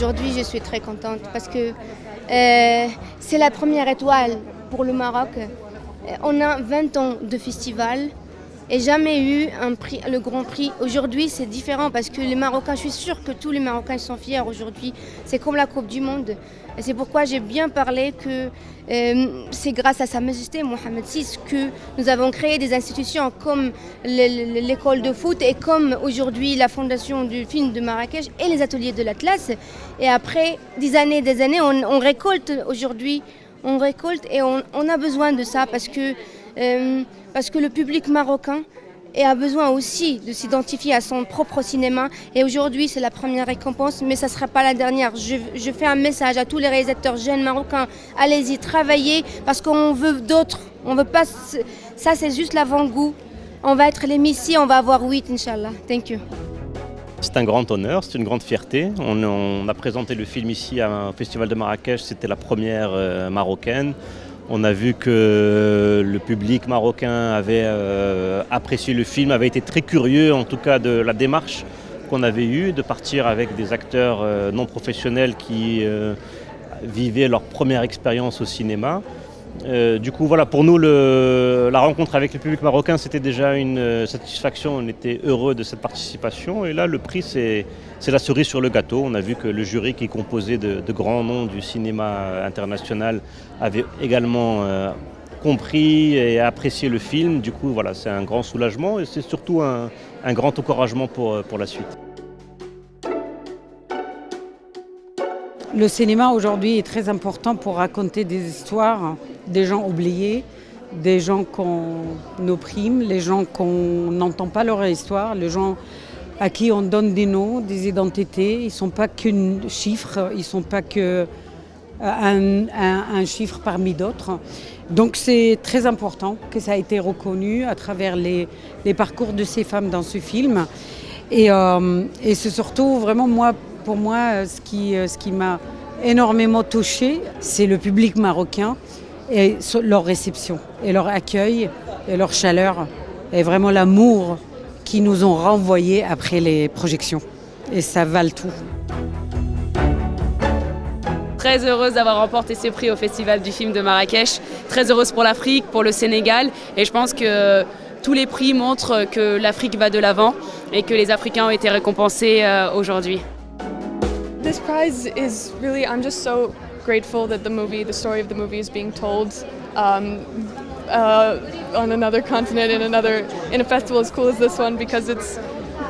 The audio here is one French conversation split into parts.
aujourd'hui, je suis très contente parce que c'est la première étoile pour le Maroc. On a 20 ans de festival et jamais eu un prix, le Grand Prix. Aujourd'hui, c'est différent parce que les Marocains, je suis sûre que tous les Marocains sont fiers aujourd'hui. C'est comme la Coupe du Monde. Et c'est pourquoi j'ai bien parlé que c'est grâce à Sa Majesté Mohamed VI que nous avons créé des institutions comme l'école de foot et comme aujourd'hui la fondation du film de Marrakech et les ateliers de l'Atlas. Et après des années, on récolte aujourd'hui. On récolte et on a besoin de ça parce que le public marocain a besoin aussi de s'identifier à son propre cinéma. Et aujourd'hui, c'est la première récompense, mais ça ne sera pas la dernière. Je fais un message à tous les réalisateurs jeunes marocains. Allez-y, travaillez, parce qu'on veut d'autres. On veut pas... Ça, c'est juste l'avant-goût. On va être les Messi, on va avoir 8, Inch'Allah. Thank you. C'est un grand honneur, c'est une grande fierté. On a présenté le film ici au Festival de Marrakech, c'était la première marocaine. On a vu que le public marocain avait apprécié le film, avait été très curieux en tout cas de la démarche qu'on avait eue, de partir avec des acteurs non professionnels qui vivaient leur première expérience au cinéma. Du coup, voilà, pour nous, la rencontre avec le public marocain, c'était déjà une satisfaction. On était heureux de cette participation. Et là, le prix, c'est la cerise sur le gâteau. On a vu que le jury, qui est composé de grands noms du cinéma international, avait également compris et apprécié le film. Du coup, voilà, c'est un grand soulagement et c'est surtout un grand encouragement pour la suite. Le cinéma aujourd'hui est très important pour raconter des histoires, des gens oubliés, des gens qu'on opprime, les gens qu'on n'entend pas leur histoire, les gens à qui on donne des noms, des identités. Ils ne sont pas qu'un chiffre, ils ne sont pas qu'un chiffre parmi d'autres. Donc c'est très important que ça a été reconnu à travers les parcours de ces femmes dans ce film. Et c'est surtout vraiment pour moi, ce qui m'a énormément touchée, c'est le public marocain et leur réception, et leur accueil, et leur chaleur, et vraiment l'amour qu'ils nous ont renvoyé après les projections. Et ça vale tout. Très heureuse d'avoir remporté ce prix au Festival du film de Marrakech. Très heureuse pour l'Afrique, pour le Sénégal. Et je pense que tous les prix montrent que l'Afrique va de l'avant et que les Africains ont été récompensés aujourd'hui. This prize is really, I'm just so grateful that the story of the movie is being told on another continent, in a festival as cool as this one, because it's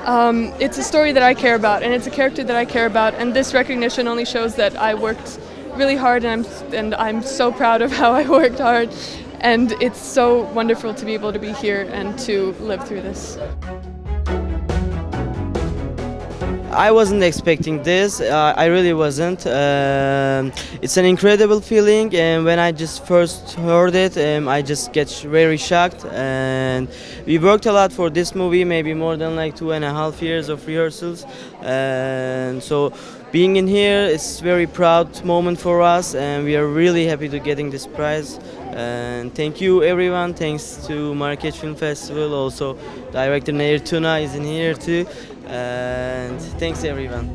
a story that I care about and it's a character that I care about, and this recognition only shows that I worked really hard and I'm so proud of how I worked hard, and it's so wonderful to be able to be here and to live through this. I wasn't expecting this, I really wasn't. It's an incredible feeling, and when I just first heard it, I just get very shocked. And we worked a lot for this movie, maybe more than like 2.5 years of rehearsals. And so being in here is a very proud moment for us, and we are really happy to getting this prize. And thank you everyone, thanks to Marrakech Film Festival, also director Nair Tuna is in here too. And thanks everyone.